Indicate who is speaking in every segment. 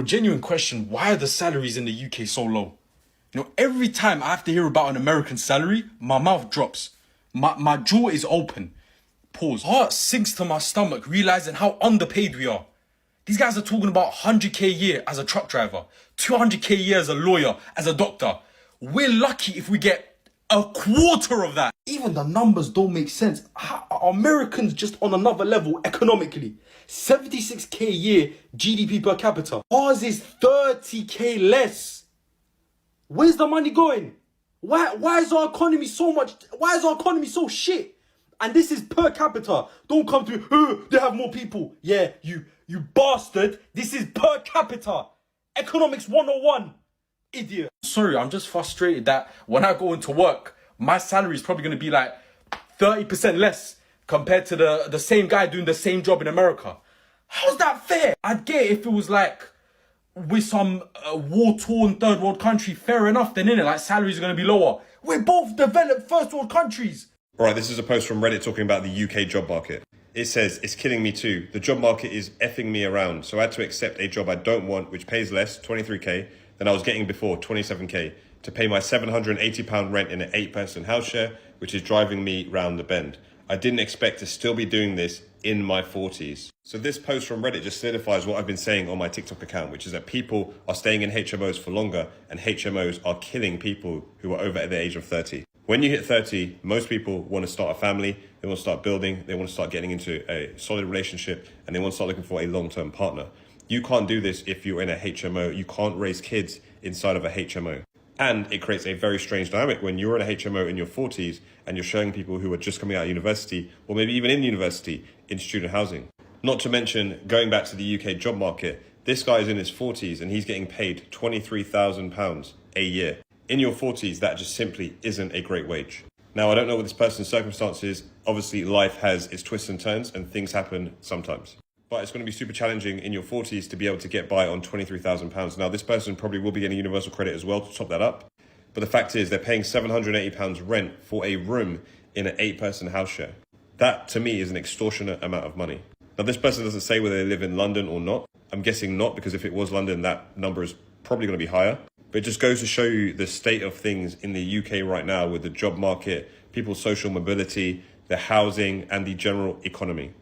Speaker 1: genuine question, why are the salaries in the UK so low? Every time I have to hear about an American salary, my mouth drops. My jaw is open. Pause. Heart sinks to my stomach, realizing how underpaid we are. These guys are talking about 100k a year as a truck driver, 200k a year as a lawyer, as a doctor. We're lucky if we get a quarter of that. Even the numbers don't make sense. Are Americans just on another level economically? 76k a year GDP per capita. Ours is 30k less. Where's the money going? Why is our economy so shit? And this is per capita. Don't come to me, they have more people. Yeah, you bastard. This is per capita. Economics 101. Idiot. Sorry, I'm just frustrated that when I go into work, my salary is probably going to be like 30% less compared to the same guy doing the same job in America. How's that fair? I'd get it if it was like with some war-torn third world country, fair enough then, innit? Like salaries are going to be lower. We're both developed first world countries.
Speaker 2: All right, this is a post from Reddit talking about the UK job market. It says, it's killing me too. The job market is effing me around. So I had to accept a job I don't want, which pays less, 23k, than I was getting before, 27k, to pay my £780 rent in an 8-person house share, which is driving me round the bend. I didn't expect to still be doing this in my 40s. So this post from Reddit just solidifies what I've been saying on my TikTok account, which is that people are staying in HMOs for longer and HMOs are killing people who are over the age of 30. When you hit 30, most people want to start a family, they want to start building, they want to start getting into a solid relationship, and they want to start looking for a long-term partner. You can't do this if you're in a HMO. You can't raise kids inside of a HMO. And it creates a very strange dynamic when you're in a HMO in your 40s and you're showing people who are just coming out of university, or maybe even in university, in student housing. Not to mention, going back to the UK job market, this guy is in his 40s and he's getting paid £23,000 a year. In your 40s, that just simply isn't a great wage. Now, I don't know what this person's circumstances. Obviously, life has its twists and turns and things happen sometimes. But it's going to be super challenging in your 40s to be able to get by on £23,000. Now, this person probably will be getting universal credit as well to top that up. But the fact is, they're paying £780 rent for a room in an 8-person house share. That, to me, is an extortionate amount of money. Now, this person doesn't say whether they live in London or not. I'm guessing not, because if it was London, that number is probably going to be higher. But it just goes to show you the state of things in the UK right now with the job market, people's social mobility, the housing, and the general economy.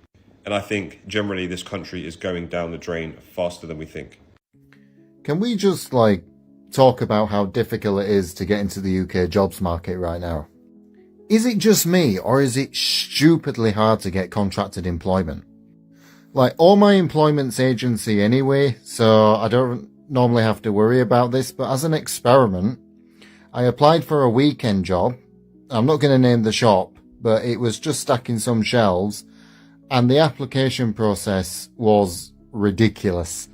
Speaker 2: And I think generally this country is going down the drain faster than we think.
Speaker 3: Can we just talk about how difficult it is to get into the UK jobs market right now? Is it just me, or is it stupidly hard to get contracted employment? All my employment's agency anyway, so I don't normally have to worry about this, but as an experiment, I applied for a weekend job. I'm not going to name the shop, but it was just stacking some shelves, and the application process was ridiculous.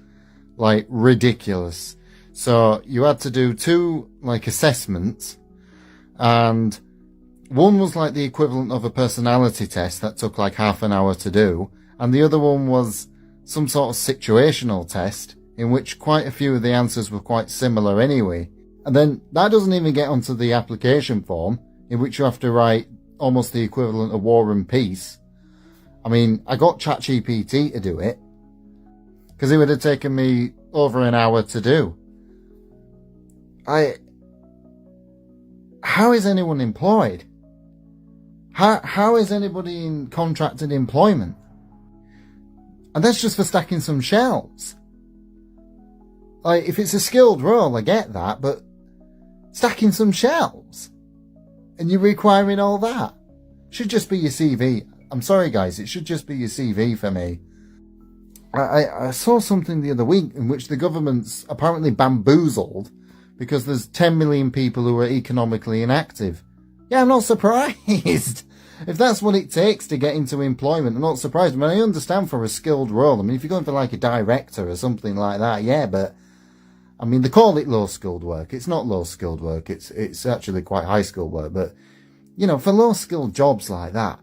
Speaker 3: Ridiculous. So you had to do 2 assessments, and one was the equivalent of a personality test that took half an hour to do, and the other one was some sort of situational test in which quite a few of the answers were quite similar anyway. And then that doesn't even get onto the application form, in which you have to write almost the equivalent of War and Peace. I mean, I got ChatGPT to do it, because it would have taken me over an hour to do. How is anyone employed? How is anybody in contracted employment? And that's just for stacking some shelves. If it's a skilled role, I get that, but stacking some shelves and you're requiring all that should just be your CV. I'm sorry, guys, it should just be your CV for me. I saw something the other week in which the government's apparently bamboozled because there's 10 million people who are economically inactive. Yeah, I'm not surprised. If that's what it takes to get into employment, I'm not surprised. I mean, I understand for a skilled role. I mean, if you're going for a director or something like that, yeah, but I mean, they call it low-skilled work. It's not low-skilled work. It's actually quite high-skilled work. But, for low-skilled jobs like that,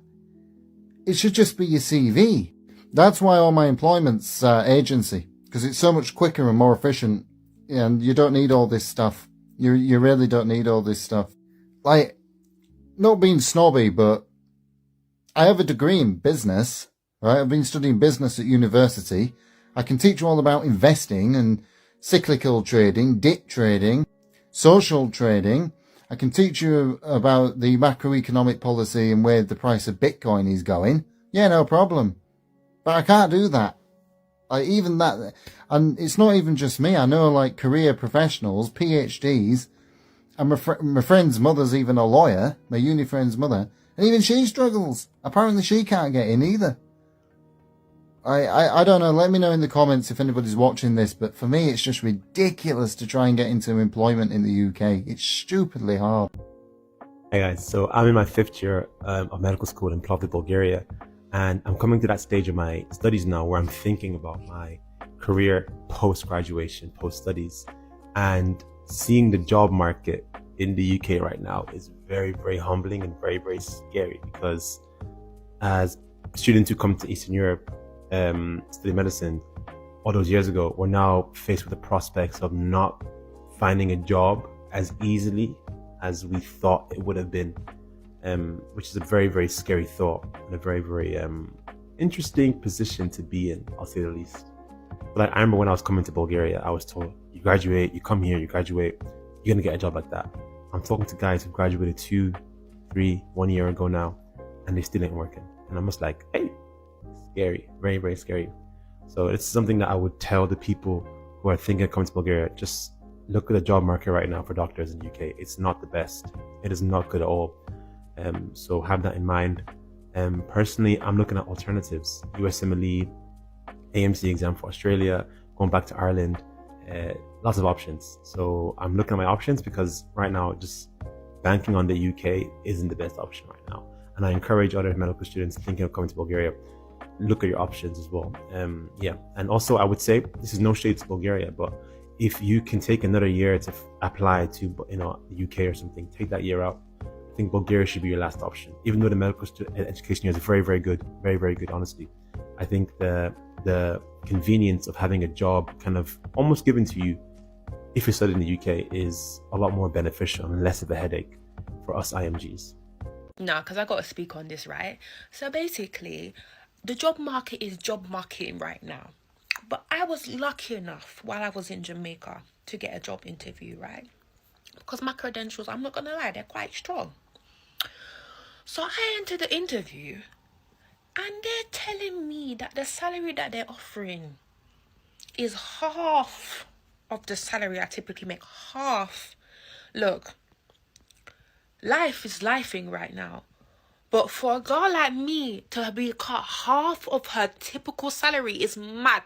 Speaker 3: it should just be your CV. That's why all my employment's agency, because it's so much quicker and more efficient, and you don't need all this stuff. You really don't need all this stuff. Not being snobby, but I have a degree in business, right? I've been studying business at university. I can teach you all about investing and cyclical trading, dip trading, social trading. I can teach you about the macroeconomic policy and where the price of Bitcoin is going. Yeah, no problem. But I can't do that. Even that, and it's not even just me. I know like career professionals, PhDs, and my friend's mother's even a lawyer, my uni friend's mother, and even she struggles. Apparently she can't get in either. I don't know, let me know in the comments if anybody's watching this, but for me it's just ridiculous to try and get into employment in the UK. It's stupidly hard.
Speaker 4: Hey guys, so I'm in my 5th year of medical school in Plovdiv, Bulgaria. And I'm coming to that stage of my studies now where I'm thinking about my career post-graduation, post-studies. And seeing the job market in the UK right now is very, very humbling and very, very scary, because as students who come to Eastern Europe study medicine all those years ago, we're now faced with the prospects of not finding a job as easily as we thought it would have been. Which is a very, very scary thought and a very, very interesting position to be in, I'll say the least. But I remember when I was coming to Bulgaria, I was told, you graduate, you come here, you graduate, you're going to get a job like that. I'm talking to guys who graduated 2, 3, 1 year ago now, and they still ain't working. And I'm just like, hey, scary, very, very scary. So it's something that I would tell the people who are thinking of coming to Bulgaria, just look at the job market right now for doctors in the UK. It's not the best. It is not good at all. So have that in mind. Personally, I'm looking at alternatives. USMLE, AMC exam for Australia, going back to Ireland, lots of options. So I'm looking at my options because right now, just banking on the UK isn't the best option right now. And I encourage other medical students thinking of coming to Bulgaria, look at your options as well. Yeah. And also I would say, this is no shade to Bulgaria, but if you can take another year to apply to, the UK or something, take that year out. I think Bulgaria should be your last option. Even though the medical education here is very, very good, very, very good, honestly. I think the convenience of having a job kind of almost given to you if you study in the UK is a lot more beneficial and less of a headache for us IMGs.
Speaker 5: No, because I got to speak on this, right? So basically, the job market is job marketing right now. But I was lucky enough while I was in Jamaica to get a job interview, right? Because my credentials, I'm not going to lie, they're quite strong. So I entered the interview and they're telling me that the salary that they're offering is half of the salary I typically make. Half. Look, life is lifing right now. But for a girl like me to be cut half of her typical salary is mad.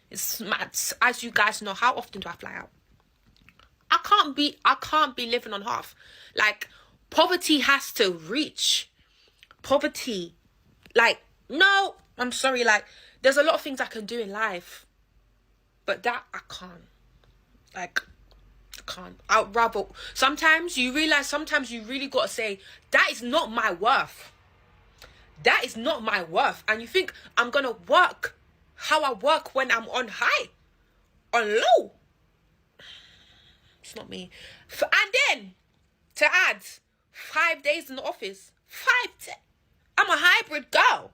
Speaker 5: It's mad. As you guys know, how often do I fly out? I can't be living on half. Like, poverty has to reach. Poverty. Like, no, I'm sorry. Like, there's a lot of things I can do in life. But that, I can't. Like, I can't. I'd rather... Sometimes you realize, sometimes you really got to say, that is not my worth. That is not my worth. And you think I'm going to work how I work when I'm on high. On low. It's not me. And then, to add, 5 days in the office. I'm a hybrid girl.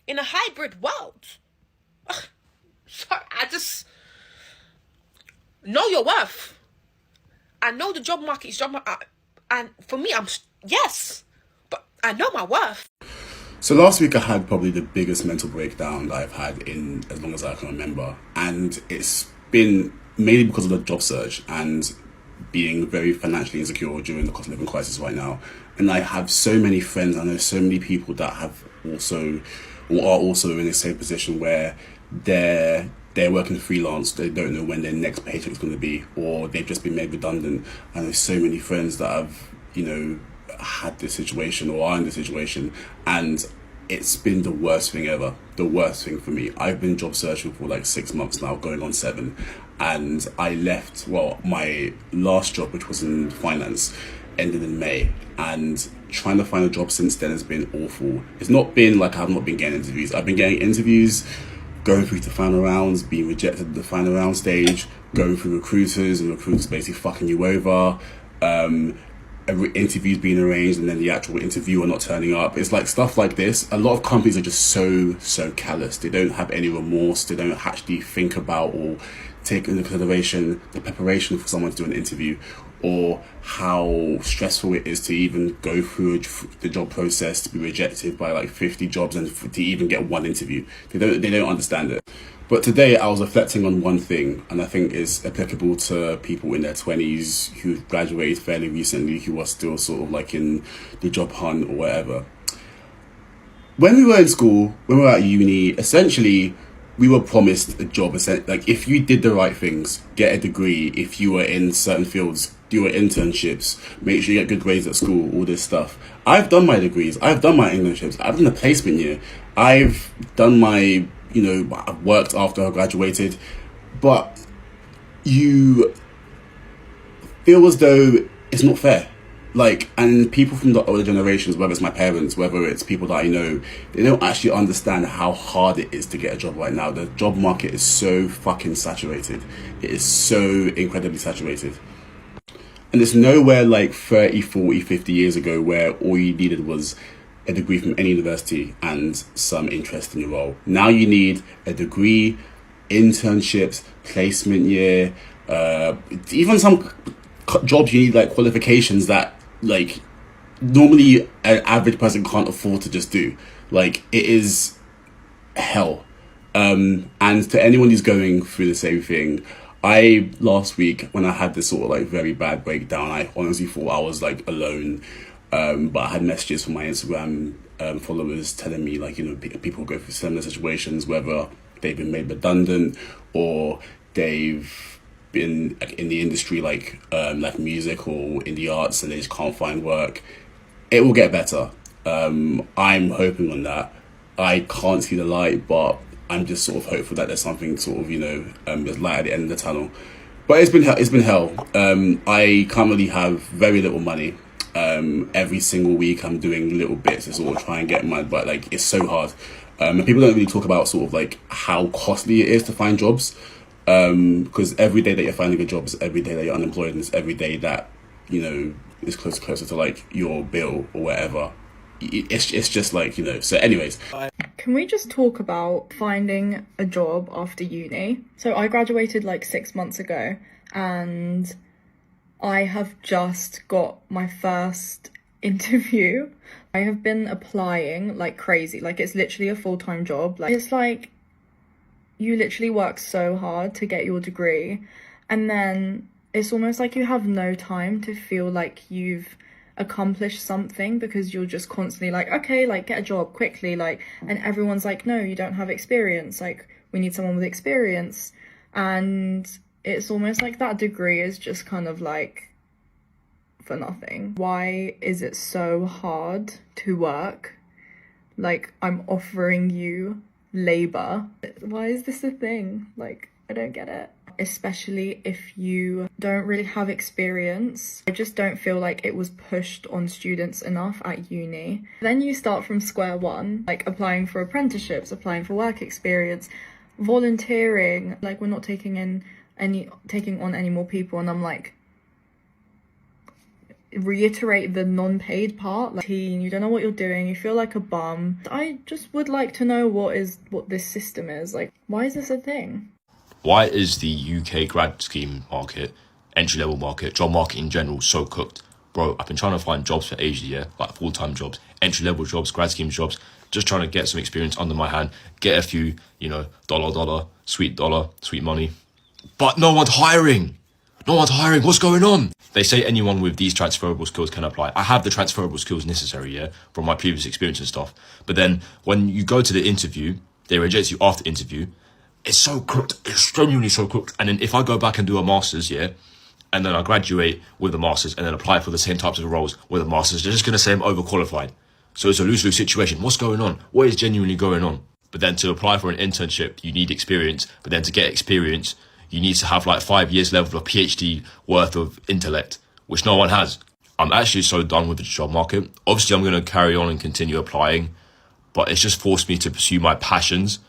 Speaker 5: In a hybrid world. Ugh. Sorry, I just... Know your worth. I know the job market is job market. And for me, yes. But I know my worth.
Speaker 6: So last week I had probably the biggest mental breakdown that I've had in as long as I can remember. And it's been mainly because of the job search and being very financially insecure during the cost of living crisis right now. And I have so many friends, I know so many people that have also, or are also in the same position where they're working freelance, they don't know when their next paycheck is going to be, or they've just been made redundant. I know so many friends that have, had this situation or are in this situation, and it's been the worst thing ever. The worst thing for me. I've been job searching for like 6 months now, going on 7, and I left, my last job, which was in finance, ended in May, and trying to find a job since then has been awful. It's not been like I've not been getting interviews. I've been getting interviews, going through to final rounds, being rejected at the final round stage, going through recruiters, and recruiters basically fucking you over, interviews being arranged and then the actual interviewer not turning up. It's like stuff like this. A lot of companies are just so callous. They don't have any remorse. They don't actually think about or take into consideration the preparation for someone to do an interview, or how stressful it is to even go through the job process, to be rejected by like 50 jobs and to even get one interview. They don't understand it. But today I was reflecting on one thing, and I think it's applicable to people in their 20s who graduated fairly recently, who are still sort of like in the job hunt or whatever. When we were in school, when we were at uni, essentially we were promised a job. Like, if you did the right things, get a degree, if you were in certain fields, do your internships, make sure you get good grades at school, all this stuff. I've done my degrees, I've done my internships, I've done a placement year, I've done my, I've worked after I graduated, but you feel as though it's not fair. Like, and people from the older generations, whether it's my parents, whether it's people that I know, they don't actually understand how hard it is to get a job right now. The job market is so fucking saturated. It is so incredibly saturated. And it's nowhere like 30, 40, 50 years ago where all you needed was a degree from any university and some interest in your role. Now you need a degree, internships, placement year, even some jobs you need like qualifications that like normally an average person can't afford to just do. Like, it is hell. And to anyone who's going through the same thing, last week when I had this sort of like very bad breakdown, I honestly thought I was like alone. But I had messages from my Instagram followers telling me, like, people go through similar situations, whether they've been made redundant or they've been in the industry like music or in the arts, and they just can't find work. It will get better. I'm hoping on that. I can't see the light, but I'm just sort of hopeful that there's something sort of, there's light at the end of the tunnel. But it's been hell. I currently have very little money. Every single week I'm doing little bits to sort of try and get money, but like, it's so hard. And people don't really talk about sort of like how costly it is to find jobs. Because every day that you're finding a job is every day that you're unemployed, and it's every day that, is closer to like your bill or whatever. It's just like, so anyways.
Speaker 7: Can we just talk about finding a job after uni? So I graduated like 6 months ago, and I have just got my first interview. I have been applying like crazy. Like, it's literally a full-time job. Like, it's like you literally work so hard to get your degree, and then it's almost like you have no time to feel like you've accomplished something, because you're just constantly like, okay, like, get a job quickly, like, and everyone's like, no, you don't have experience, like, we need someone with experience. And it's almost like that degree is just kind of like for nothing. Why is it so hard to work? Like, I'm offering you labor. Why is this a thing? Like, I don't get it. Especially if you don't really have experience. I just don't feel like it was pushed on students enough at uni. Then you start from square one, like applying for apprenticeships, applying for work experience, volunteering. Like, we're not taking on any more people, and I'm like, reiterate the non-paid part. Like, you don't know what you're doing, you feel like a bum. I just would like to know what this system is. Like, why is this a thing?
Speaker 8: Why is the UK grad scheme market, entry-level market, job market in general so cooked? Bro, I've been trying to find jobs for ages, yeah? Like full-time jobs, entry-level jobs, grad scheme jobs, just trying to get some experience under my hand, get a few, dollar, sweet money. But no one's hiring. What's going on? They say anyone with these transferable skills can apply. I have the transferable skills necessary, yeah, from my previous experience and stuff. But then when you go to the interview, they reject you after interview. It's so cooked. It's genuinely so cooked. And then if I go back and do a master's, yeah, and then I graduate with a master's and then apply for the same types of roles with a master's, they're just going to say I'm overqualified. So it's a lose-lose situation. What's going on? What is genuinely going on? But then to apply for an internship, you need experience. But then to get experience, you need to have like 5 years level of PhD worth of intellect, which no one has. I'm actually so done with the job market. Obviously, I'm going to carry on and continue applying, but it's just forced me to pursue my passions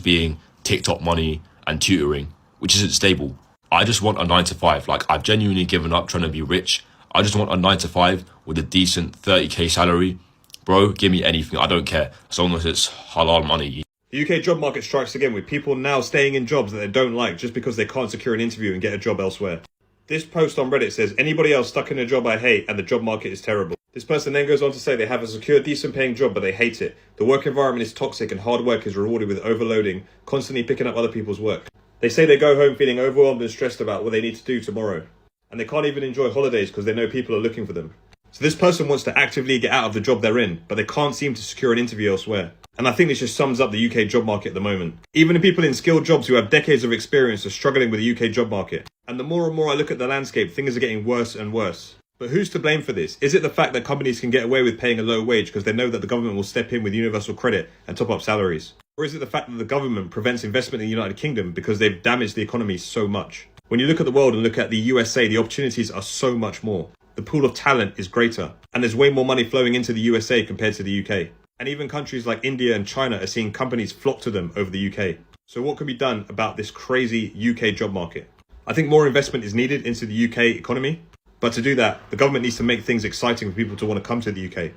Speaker 8: being TikTok money and tutoring, which isn't stable. I just want a 9-to-5. Like, I've genuinely given up trying to be rich. I just want a 9-to-5 with a decent 30k salary. Bro, give me anything. I don't care. As long as it's halal money.
Speaker 2: The UK job market strikes again with people now staying in jobs that they don't like just because they can't secure an interview and get a job elsewhere. This post on Reddit says, anybody else stuck in a job I hate and the job market is terrible. This person then goes on to say they have a secure, decent paying job, but they hate it. The work environment is toxic and hard work is rewarded with overloading, constantly picking up other people's work. They say they go home feeling overwhelmed and stressed about what they need to do tomorrow. And they can't even enjoy holidays because they know people are looking for them. So this person wants to actively get out of the job they're in, but they can't seem to secure an interview elsewhere. And I think this just sums up the UK job market at the moment. Even the people in skilled jobs who have decades of experience are struggling with the UK job market. And the more and more I look at the landscape, things are getting worse and worse. But who's to blame for this? Is it the fact that companies can get away with paying a low wage because they know that the government will step in with universal credit and top up salaries? Or is it the fact that the government prevents investment in the United Kingdom because they've damaged the economy so much? When you look at the world and look at the USA, the opportunities are so much more. The pool of talent is greater, and there's way more money flowing into the USA compared to the UK. And even countries like India and China are seeing companies flock to them over the UK. So what can be done about this crazy UK job market? I think more investment is needed into the UK economy, but to do that, the government needs to make things exciting for people to want to come to the UK.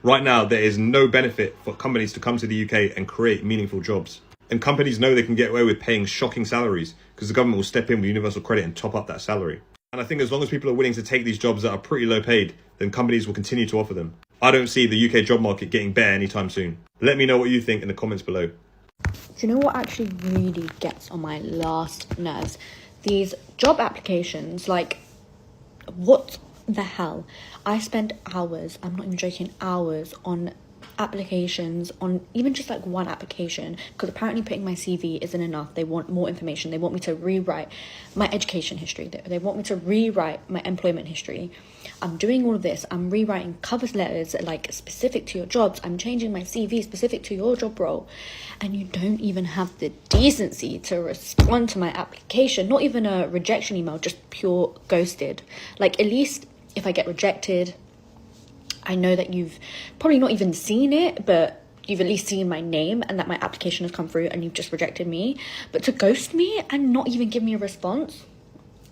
Speaker 2: Right now, there is no benefit for companies to come to the UK and create meaningful jobs. And companies know they can get away with paying shocking salaries because the government will step in with universal credit and top up that salary. And I think as long as people are willing to take these jobs that are pretty low paid, then companies will continue to offer them. I don't see the UK job market getting better anytime soon. Let me know what you think in the comments below.
Speaker 9: Do you know what actually really gets on my last nerves? These job applications, like, what the hell? I spend hours, I'm not even joking, hours on applications, on even just like one application, because apparently putting my CV isn't enough. They want more information. They want me to rewrite my education history. They want me to rewrite my employment history. I'm doing all of this. I'm rewriting cover letters like specific to your jobs. I'm changing my CV specific to your job role, and you don't even have the decency to respond to my application. Not even a rejection email, just pure ghosted. Like, at least if I get rejected, I know that you've probably not even seen it, but you've at least seen my name and that my application has come through and you've just rejected me. But to ghost me and not even give me a response,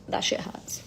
Speaker 9: that shit hurts.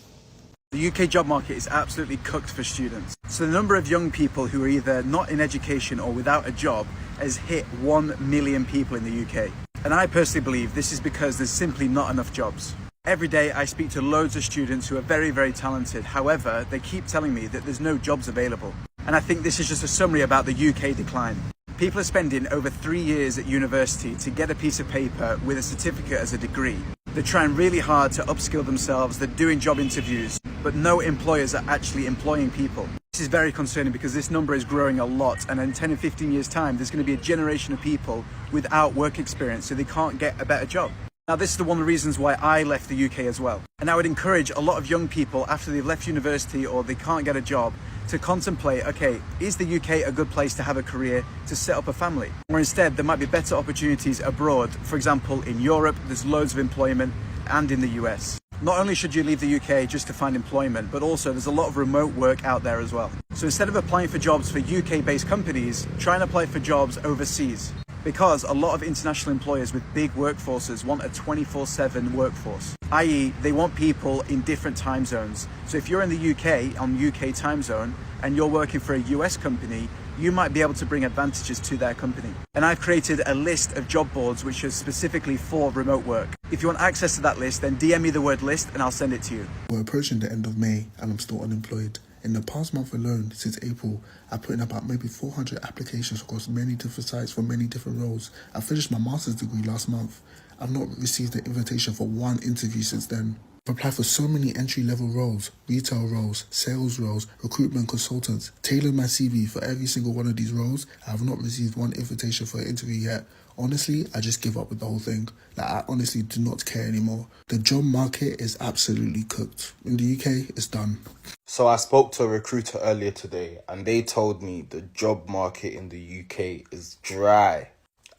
Speaker 10: The UK job market is absolutely cooked for students. So the number of young people who are either not in education or without a job has hit 1 million people in the UK. And I personally believe this is because there's simply not enough jobs. Every day I speak to loads of students who are very, very talented. However, they keep telling me that there's no jobs available. And I think this is just a summary about the UK decline. People are spending over 3 years at university to get a piece of paper with a certificate as a degree. They're trying really hard to upskill themselves, they're doing job interviews, but no employers are actually employing people. This is very concerning because this number is growing a lot, and in 10 and 15 years time, there's going to be a generation of people without work experience, so they can't get a better job. Now, this is one of the reasons why I left the UK as well. And I would encourage a lot of young people after they've left university or they can't get a job to contemplate, okay, is the UK a good place to have a career, to set up a family? Or instead, there might be better opportunities abroad. For example, in Europe, there's loads of employment, and in the US. Not only should you leave the UK just to find employment, but also there's a lot of remote work out there as well. So instead of applying for jobs for UK-based companies, try and apply for jobs overseas. Because a lot of international employers with big workforces want a 24/7 workforce, i.e. they want people in different time zones. So if you're in the UK on UK time zone and you're working for a US company, you might be able to bring advantages to their company. And I've created a list of job boards which are specifically for remote work. If you want access to that list, then DM me the word list and I'll send it to you.
Speaker 11: We're approaching the end of May and I'm still unemployed. In the past month alone, since April, I put in about maybe 400 applications across many different sites for many different roles. I finished my master's degree last month. I've not received an invitation for one interview since then. I've applied for so many entry-level roles, retail roles, sales roles, recruitment consultants, tailored my CV for every single one of these roles. I have not received one invitation for an interview yet. Honestly, I just give up with the whole thing. Like, I honestly do not care anymore. The job market is absolutely cooked. In the UK, it's done.
Speaker 12: So I spoke to a recruiter earlier today and they told me the job market in the UK is dry.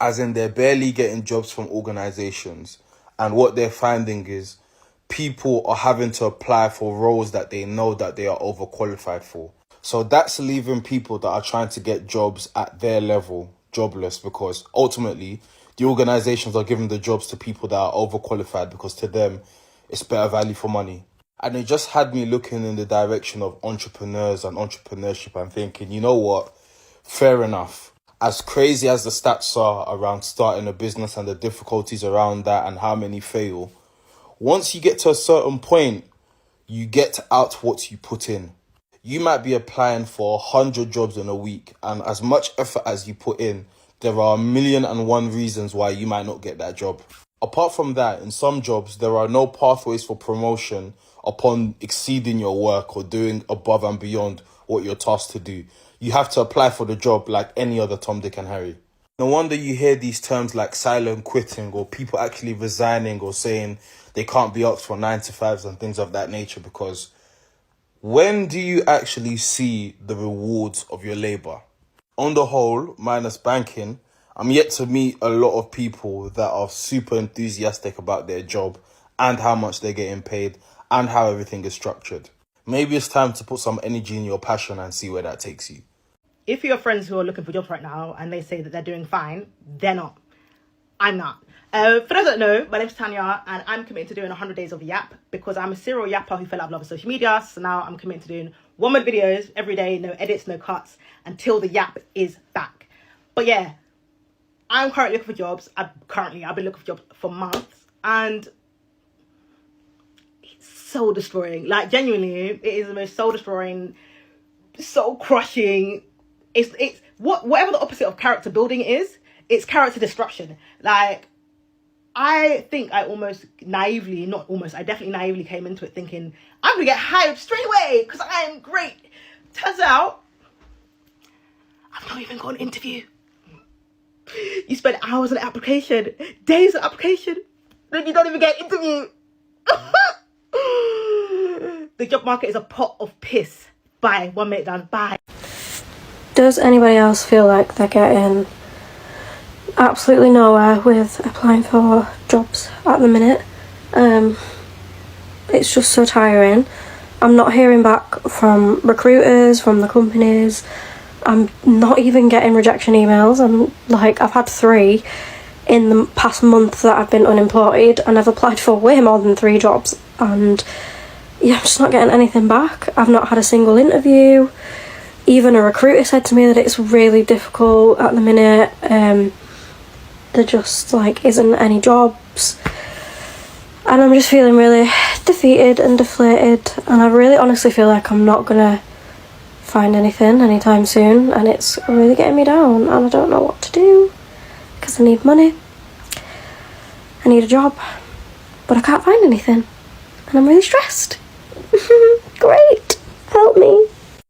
Speaker 12: As in, they're barely getting jobs from organisations, and what they're finding is people are having to apply for roles that they know that they are overqualified for. So that's leaving people that are trying to get jobs at their level jobless, because ultimately the organisations are giving the jobs to people that are overqualified because to them it's better value for money. And it just had me looking in the direction of entrepreneurs and entrepreneurship and thinking, you know what, fair enough. As crazy as the stats are around starting a business and the difficulties around that and how many fail, once you get to a certain point, you get out what you put in. You might be applying for 100 jobs in a week, and as much effort as you put in, there are 1,000,001 reasons why you might not get that job. Apart from that, in some jobs, there are no pathways for promotion upon exceeding your work or doing above and beyond what you're tasked to do. You have to apply for the job like any other Tom, Dick and Harry. No wonder you hear these terms like silent quitting or people actually resigning or saying they can't be asked for 9 to 5s and things of that nature, because when do you actually see the rewards of your labour? On the whole, minus banking, I'm yet to meet a lot of people that are super enthusiastic about their job and how much they're getting paid and how everything is structured. Maybe it's time to put some energy in your passion and see where that takes you.
Speaker 13: If you have friends who are looking for jobs right now and they say that they're doing fine, they're not. I'm not. For those that know, my name's Tanya and I'm committed to doing 100 days of Yap because I'm a serial yapper who fell out of love with social media. So now I'm committed to doing 1-minute videos every day, no edits, no cuts, until the Yap is back. But yeah, I'm currently looking for jobs. I've been looking for jobs for months and it's soul destroying. Like genuinely, it is the most soul destroying, soul crushing. It's whatever the opposite of character building is, it's character destruction. Like, I think I definitely naively came into it thinking, I'm going to get hired straight away because I am great. Turns out, I've not even got an interview. You spend hours on an application, days on application, then you don't even get an interview. The job market is a pot of piss. Bye. 1 minute done. Bye.
Speaker 14: Does anybody else feel like they're getting absolutely nowhere with applying for jobs at the minute? It's just so tiring. I'm not hearing back from recruiters, from the companies. I'm not even getting rejection emails. I've had 3 in the past month that I've been unemployed, and I've applied for way more than 3 jobs, and yeah, I'm just not getting anything back. I've not had a single interview. Even a recruiter said to me that it's really difficult at the minute. There just isn't any jobs, and I'm just feeling really defeated and deflated, and I really honestly feel like I'm not gonna find anything anytime soon, and it's really getting me down, and I don't know what to do because I need money. I need a job, but I can't find anything, and I'm really stressed. Great, help me.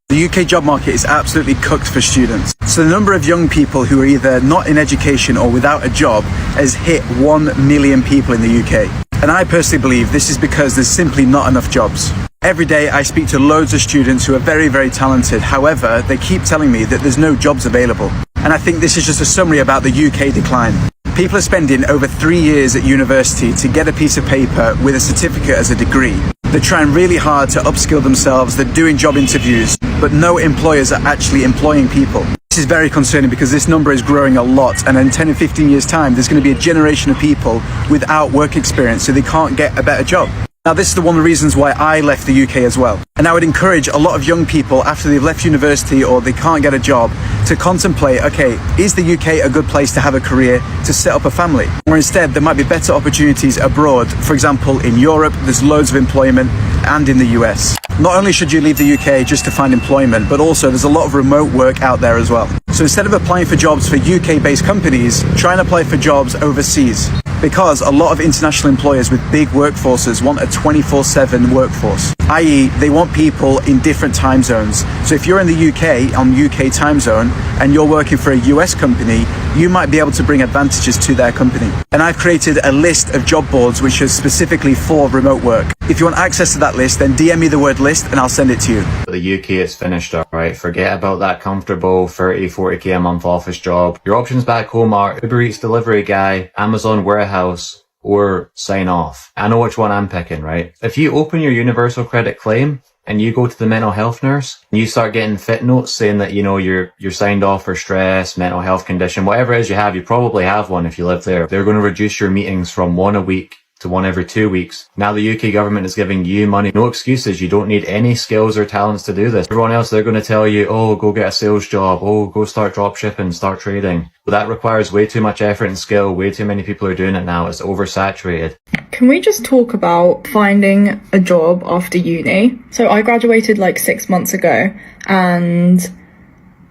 Speaker 10: The UK job market is absolutely cooked for students. So the number of young people who are either not in education or without a job has hit 1 million people in the UK. And I personally believe this is because there's simply not enough jobs. Every day I speak to loads of students who are very, very talented. However, they keep telling me that there's no jobs available. And I think this is just a summary about the UK decline. People are spending over 3 years at university to get a piece of paper with a certificate as a degree. They're trying really hard to upskill themselves, they're doing job interviews, but no employers are actually employing people. This is very concerning because this number is growing a lot, and in 10 and 15 years' time, there's going to be a generation of people without work experience, so they can't get a better job. Now, this is one of the reasons why I left the UK as well. And I would encourage a lot of young people after they've left university or they can't get a job to contemplate, okay, is the UK a good place to have a career, to set up a family? Or instead, there might be better opportunities abroad. For example, in Europe, there's loads of employment, and in the US. Not only should you leave the UK just to find employment, but also there's a lot of remote work out there as well. So instead of applying for jobs for UK-based companies, try and apply for jobs overseas. Because a lot of international employers with big workforces want a 24/7 workforce, i.e. they want people in different time zones. So if you're in the UK on UK time zone and you're working for a US company, you might be able to bring advantages to their company. And I've created a list of job boards which is specifically for remote work. If you want access to that list, then DM me the word list and I'll send it to you.
Speaker 15: For the UK, it's finished, alright? Forget about that comfortable 30, 40k a month office job. Your options back home are Uber Eats delivery guy, Amazon warehouse, or sign off. I know which one I'm picking, right? If you open your universal credit claim and you go to the mental health nurse and you start getting fit notes saying that, you know, you're signed off for stress, mental health condition, whatever it is you have, you probably have one if you live there. They're going to reduce your meetings from 1 a week to one every 2 weeks. Now the UK government is giving you money. No excuses. You don't need any skills or talents to do this. Everyone else, they're going to tell you, oh, go get a sales job. Oh, go start drop shipping, start trading. But that requires way too much effort and skill. Way too many people are doing it now. It's oversaturated.
Speaker 7: Can we just talk about finding a job after uni? So I graduated like 6 months ago, and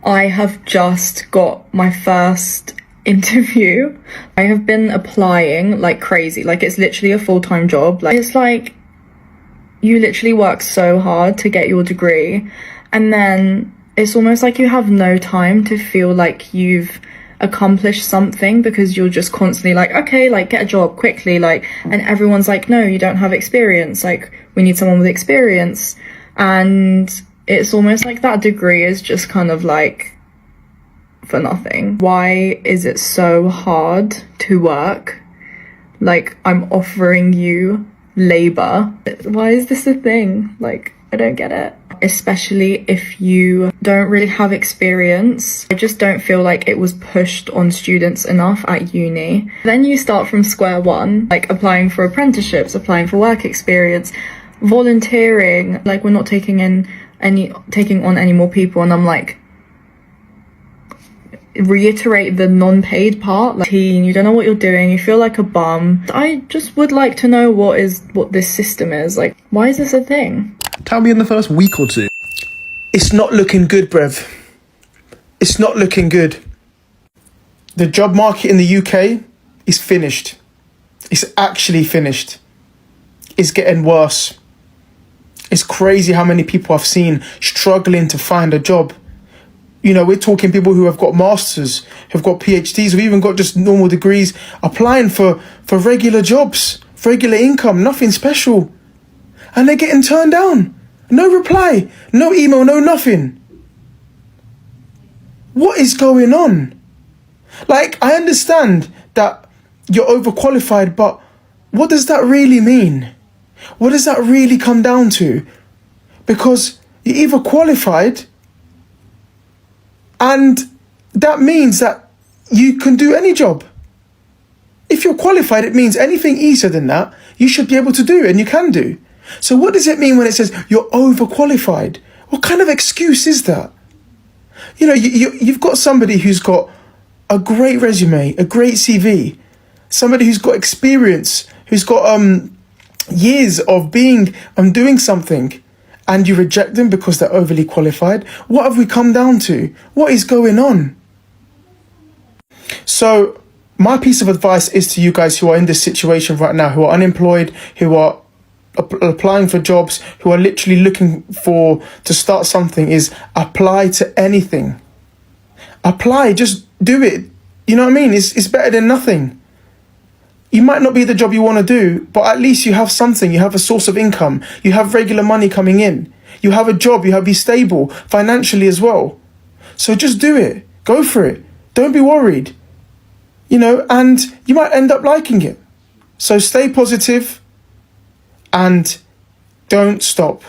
Speaker 7: I have just got my first interview. I have been applying like crazy. Like, it's literally a full-time job. Like, it's like you literally work so hard to get your degree, and then it's almost like you have no time to feel like you've accomplished something, because you're just constantly like, okay, like, get a job quickly, like, and everyone's like, no, you don't have experience, like, we need someone with experience. And it's almost like that degree is just kind of like for nothing. Why is it so hard to work? Like, I'm offering you labor. Why is this a thing? Like, I don't get it. Especially if you don't really have experience. I just don't feel like it was pushed on students enough at uni. Then you start from square one, like applying for apprenticeships, applying for work experience, volunteering. Like, we're not taking on any more people, and I'm like, reiterate the non-paid part. Like, you don't know what you're doing, you feel like a bum. I just would like to know what this system is. Like, why is this a thing?
Speaker 16: Tell me in the first week or two. It's not looking good, bruv. It's not looking good. The job market in the UK is finished. It's actually finished. It's getting worse. It's crazy how many people I've seen struggling to find a job. You know, we're talking people who have got masters, who've got PhDs, who've even got just normal degrees, applying for regular jobs, regular income, nothing special. And they're getting turned down. No reply, no email, no nothing. What is going on? Like, I understand that you're overqualified, but what does that really mean? What does that really come down to? Because you're either qualified, and that means that you can do any job. If you're qualified, it means anything easier than that, you should be able to do, and you can do. So what does it mean when it says you're overqualified? What kind of excuse is that? You know, you've got somebody who's got a great resume, a great CV, somebody who's got experience, who's got years of being doing something, and you reject them because they're overly qualified. What have we come down to? What is going on? So my piece of advice is to you guys who are in this situation right now, who are unemployed, who are applying for jobs, who are literally looking to start something, is apply to anything. Apply, just do it. You know what I mean? It's better than nothing. You might not be the job you want to do, but at least you have something. You have a source of income. You have regular money coming in. You have a job. Be stable financially as well. So just do it. Go for it. Don't be worried. You know, and you might end up liking it. So stay positive and don't stop.